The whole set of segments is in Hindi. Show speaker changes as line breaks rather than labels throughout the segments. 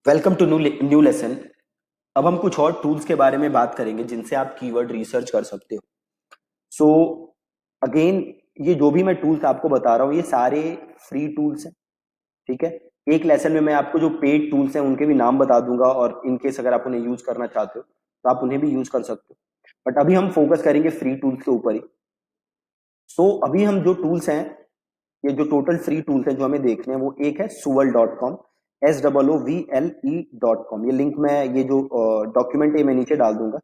Welcome to new lesson. अब हम कुछ और टूल्स के बारे में बात करेंगे जिनसे आप कीवर्ड रिसर्च कर सकते हो। सो अगेन, ये जो भी मैं टूल्स आपको बता रहा हूँ ये सारे फ्री टूल्स हैं। ठीक है, एक लेसन में मैं आपको जो पेड टूल्स हैं उनके भी नाम बता दूंगा और इनकेस अगर आप उन्हें यूज करना चाहते हो तो आप उन्हें भी यूज कर सकते हो, बट अभी हम फोकस करेंगे फ्री टूल्स के ऊपर ही। सो अभी हम जो टूल्स हैं, ये जो टोटल फ्री टूल्स हैं जो हमें देखने हैं, वो एक है suval.com, SOOVLE.com। ये लिंक मैं, ये जो डॉक्यूमेंट है मैं नीचे डाल दूंगा,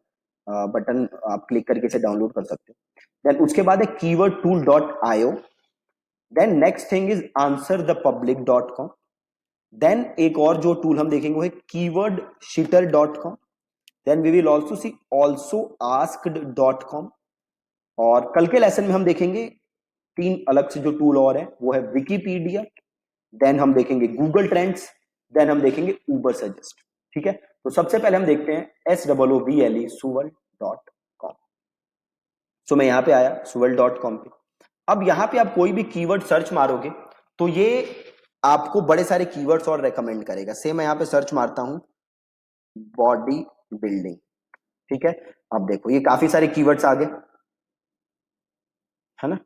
बटन आप क्लिक करके इसे डाउनलोड कर सकते हो। देन उसके बाद है keywordtool.io। Then next thing is answerthepublic.com। Then एक और जो टूल हम देखेंगे वो है keywordshooter.com। Then we will also see also asked.com। और कल के लेसन में हम देखेंगे तीन अलग से जो टूल और है, वो है विकीपीडिया, देन हम देखेंगे गूगल ट्रेंड्स, देन हम देखेंगे उबर सजेस्ट। ठीक है, तो सबसे पहले हम देखते हैं SOOVLE suval.com। सो मैं यहां पे आया suval.com पे। अब यहां पे आप कोई भी कीवर्ड सर्च मारोगे तो ये आपको बड़े सारे कीवर्ड्स और रेकमेंड करेगा। सेम मैं यहां पे सर्च मारता हूं बॉडी बिल्डिंग। ठीक है, अब देखो ये काफी सारे कीवर्ड्स आ गए, है ना।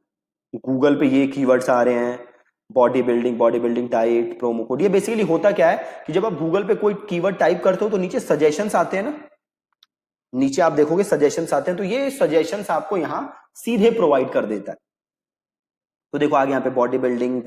गूगल पे ये कीवर्ड्स आ रहे हैं, body building diet, promo code. ये बेसिकली होता क्या है कि जब आप गूगल पे कोई कीवर्ड टाइप करते हो तो नीचे सजेशंस आते हैं ना, नीचे आप देखोगे सजेशंस आते हैं, तो ये सजेशंस आपको यहां सीधे प्रोवाइड कर देता है। तो देखो आगे यहाँ पे body building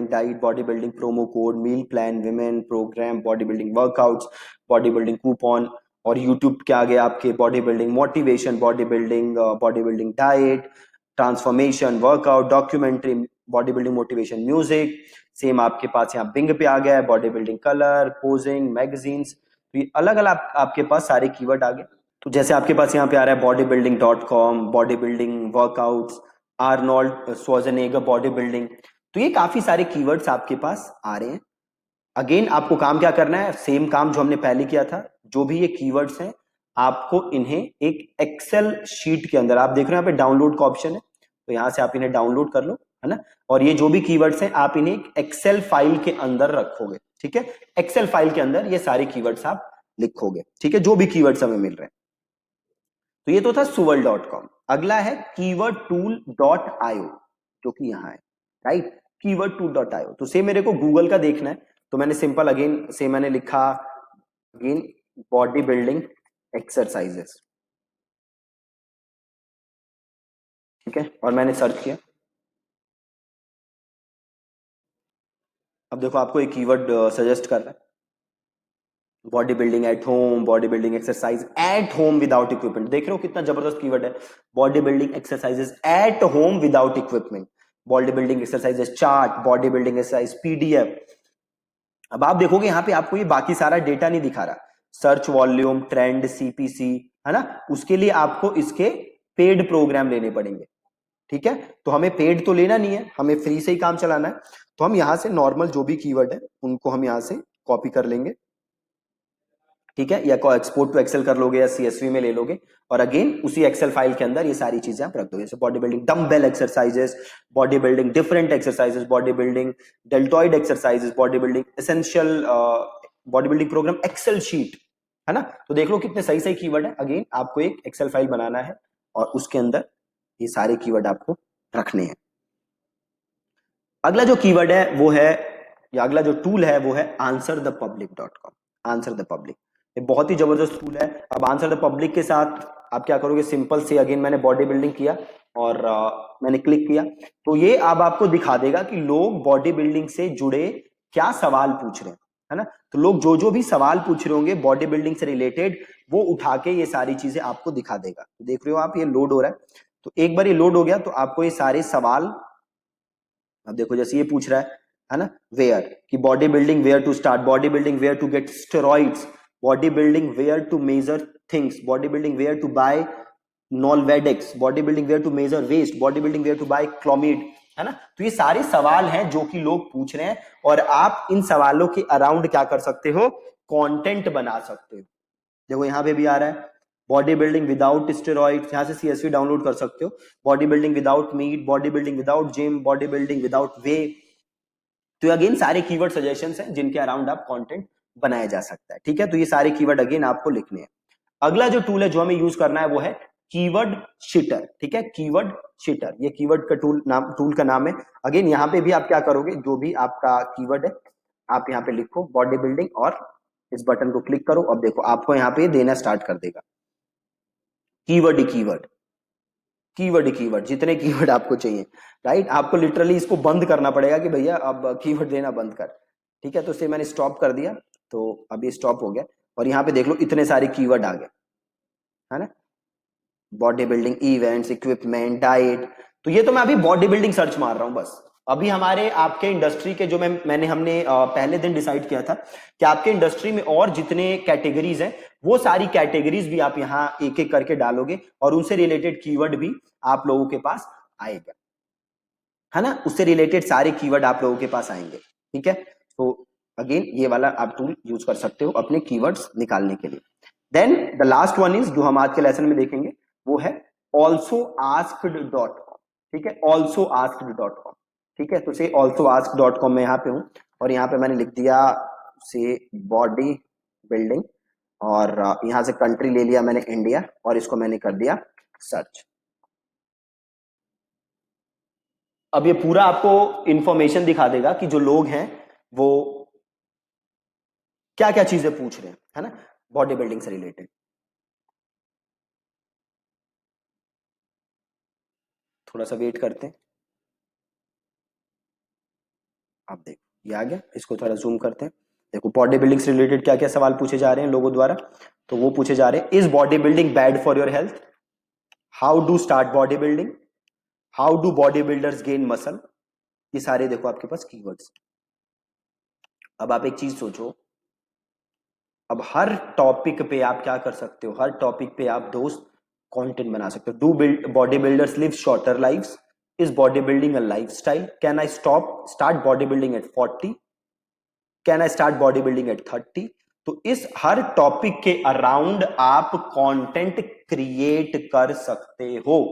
diet, body building promo code, meal plan, women program, body building workouts, body building coupon. और यूट्यूब के आगे आपके body building motivation, body building diet, transformation, workout, documentary, body building motivation music. Same आपके पास यहाँ बिंग पे आ गया है body building colour, posing, magazines. तो ये अलग अलग आपके पास सारे कीवर्ड आ गए। तो जैसे आपके पास यहाँ पे आ रहा है bodybuilding.com, body building workouts, Arnold Schwarzenegger body building. तो ये काफी सारे कीवर्ड्स आपके पास आ रहे हैं। अगेन आपको काम क्या करना है, सेम काम जो हमने पहले किया था। जो भी ये कीवर्ड्स हैं आपको इन्हें एक एक्सेल शीट के अंदर, आप देख रहे हो यहाँ पे डाउनलोड का ऑप्शन है, तो यहां से आप इन्हें डाउनलोड कर लो, है ना। और ये जो भी कीवर्ड्स हैं आप इन्हें एक एक्सेल फाइल के अंदर रखोगे। ठीक है, एक्सेल फाइल के अंदर ये सारे कीवर्ड्स आप लिखोगे। ठीक है, जो भी कीवर्ड्स हमें मिल रहे हैं। तो ये तो था suval.com। अगला है keywordtool.io, जो कि यहां है, राइट। keywordtool.io, तो से मेरे को गूगल का देखना है, तो मैंने सिंपल अगेन से मैंने लिखा अगेन बॉडी बिल्डिंग एक्सरसाइजेस। ठीक है, और मैंने सर्च किया। अब देखो आपको एक कीवर्ड सजेस्ट कर रहा है, body building at home, body building exercise at home without equipment. देख रहे हो कितना जबरदस्त कीवर्ड है, body building exercises at home without equipment, body building exercises chart, body building exercise PDF। अब आप देखोगे यहाँ पे आपको ये बाकी सारा डेटा नहीं दिखा रहा, सर्च वॉल्यूम, ट्रेंड, CPC, है ना। उसके लिए आपको इसके पेड प्रोग्राम लेने पड़ेंगे। ठीक है, तो हमें पेड तो लेना नहीं है, हमें फ्री से ही काम चलाना है। तो हम यहां से नॉर्मल जो भी कीवर्ड है उनको हम यहां से कॉपी कर लेंगे। ठीक है, या एक्सपोर्ट टू एक्सेल कर लोगे या CSV में ले लोगे, और अगेन उसी एक्सेल फाइल के अंदर ये सारी चीजें आप रख दोगे। जैसे body building dumbbell exercises, body building different exercises, body building deltoid exercises, body building essential, body building program excel sheet, है ना। तो देख लो कितने सही सही कीवर्ड है। अगेन आपको एक एक्सेल फाइल बनाना है और उसके अंदर ये सारे कीवर्ड आपको रखने हैं। अगला जो कीवर्ड है वो है, या अगला जो टूल है वो है answerthepublic.com। आंसर द पब्लिक, ये बहुत ही जबरदस्त टूल है। अब आंसर द पब्लिक के साथ आप क्या करोगे, सिंपल से अगेन मैंने बॉडी बिल्डिंग किया और मैंने क्लिक किया, तो ये अब आपको दिखा देगा कि लोग बॉडी बिल्डिंग से जुड़े क्या सवाल पूछ रहे हैं, है ना। तो लोग जो जो भी सवाल पूछ रहे होंगे बॉडी बिल्डिंग से रिलेटेड, वो उठा के ये सारी चीजें आपको दिखा देगा। तो देख रहे हो आप, ये लोड हो रहा है। तो एक बार ये लोड हो गया तो आपको ये सारे सवाल, अब देखो जैसे ये पूछ रहा है ना, वेयर कि body building where to start, body building where to get steroids, body building where to measure things, body building where to buy Nolvadex, body building where to measure waist, body building where to buy Clomid, है ना। तो ये सारे सवाल हैं जो कि लोग पूछ रहे हैं, और आप इन सवालों के अराउंड क्या कर सकते हो, कंटेंट बना सकते हो। देखो यहाँ पे भी आ रहा है बॉडी बिल्डिंग विदाउट स्टेरॉइड्स, यहाँ से CSV डाउनलोड कर सकते हो। Body building without meat, body building without gym, body building without whey. तो अगेन सारे कीवर्ड सजेशंस हैं जिनके अराउंड आप कंटेंट बनाया जा सकता है। ठीक है, तो ये सारे कीवर्ड अगेन आपको लिखने हैं। अगला जो टूल है जो हमें यूज करना है वो है कीवर्ड शीटर। ठीक है, कीवर्ड शीटर, ये कीवर्ड का टूल का नाम है। अगेन यहाँ पे भी आप क्या करोगे, जो भी आपका कीवर्ड है आप यहाँ पे लिखो बॉडी बिल्डिंग और इस बटन को क्लिक करो। अब देखो आपको यहाँ पे देना स्टार्ट कर देगा कीवर्ड ही कीवर्ड, कीवर्ड ही कीवर्ड, जितने कीवर्ड आपको चाहिए। राइट, आपको लिटरली इसको बंद करना पड़ेगा कि भैया अब कीवर्ड देना बंद कर। ठीक है, तो इसे मैंने स्टॉप कर दिया, तो अभी स्टॉप हो गया। और यहाँ पे देख लो इतने सारे कीवर्ड आ गए, है ना, body building, events, equipment, diet. तो ये तो मैं अभी बॉडी बिल्डिंग सर्च मार रहा हूं बस। अभी हमारे आपके इंडस्ट्री के जो मैंने हमने पहले दिन डिसाइड किया था कि आपके इंडस्ट्री में और जितने कैटेगरीज हैं वो सारी कैटेगरीज भी आप यहाँ एक एक करके डालोगे और उनसे रिलेटेड कीवर्ड भी आप लोगों के पास आएगा, है ना, उससे रिलेटेड सारे कीवर्ड आप लोगों के पास आएंगे। ठीक है, तो अगेन ये वाला आप टूल यूज कर सकते हो अपने कीवर्ड्स निकालने के लिए। Then the last one is जो हम आज के लेसन में देखेंगे वो है alsoasked.com। ठीक है, alsoasked.com। ठीक है, तो से alsoasked.com में यहाँ पे हूं और यहाँ पे मैंने लिख दिया से बॉडी बिल्डिंग और यहाँ से कंट्री ले लिया मैंने इंडिया और इसको मैंने कर दिया सर्च। अब ये पूरा आपको इंफॉर्मेशन दिखा देगा कि जो लोग हैं वो क्या क्या चीजें पूछ रहे हैं, है ना, बॉडी बिल्डिंग से रिलेटेड। थोड़ा सा वेट करते हैं। आप देखो ये आ गया, इसको थोड़ा जूम करते हैं। देखो बॉडी बिल्डिंग से रिलेटेड क्या क्या सवाल पूछे जा रहे हैं लोगों द्वारा। तो वो पूछे जा रहे हैं, is body building bad for your health, how do start body building, how do body builders gain muscle. ये सारे देखो आपके पास कीवर्ड्स। अब आप एक चीज सोचो, अब हर टॉपिक पे आप क्या कर सकते हो, हर टॉपिक पे आप दोस्त कंटेंट बना सकते हो। Do build body builders live shorter lives, is body building a lifestyle, can I start body building at 40, can I start body building at 30। तो इस हर टॉपिक के अराउंड आप कंटेंट क्रिएट कर सकते हो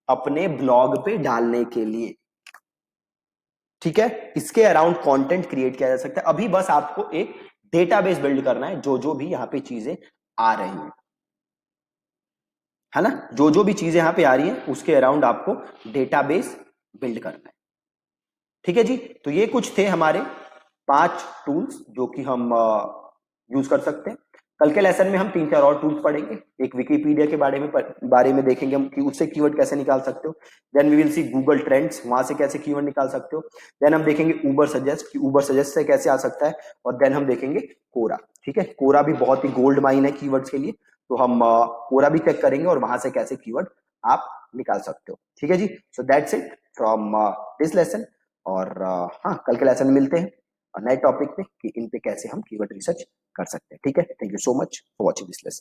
अपने ब्लॉग पे डालने के लिए। ठीक है, इसके अराउंड कंटेंट क्रिएट किया जा सकता है। अभी बस आपको एक डेटाबेस बिल्ड करना है, जो जो भी यहां पे चीजें आ रही हैं, है ना, जो जो भी चीजें यहां पे आ रही हैं उसके अराउंड आपको डेटाबेस बिल्ड करना है। ठीक है जी, तो ये कुछ थे हमारे 5 टूल्स जो कि हम यूज कर सकते हैं। कल के लेसन में हम 3-4 और टूल्स पढ़ेंगे। एक विकिपीडिया के बारे में देखेंगे हम कि उससे कीवर्ड कैसे निकाल सकते हो। Then we will see Google trends, वहां से कैसे कीवर्ड निकाल सकते हो। देन हम देखेंगे उबर सजेस्ट कि उबर सजेस्ट से कैसे आ सकता है। और देन हम देखेंगे कोरा। ठीक है, कोरा भी बहुत ही गोल्ड माइन है कीवर्ड्स के लिए, तो हम कोरा भी चेक करेंगे और वहां से कैसे कीवर्ड आप निकाल सकते हो। ठीक है जी, so that's it from this lesson. और हाँ, कल के लेसन में मिलते हैं नए टॉपिक पे कि इन पे कैसे हम कीवर्ड रिसर्च कर सकते हैं। ठीक है, thank you so much for watching this lesson.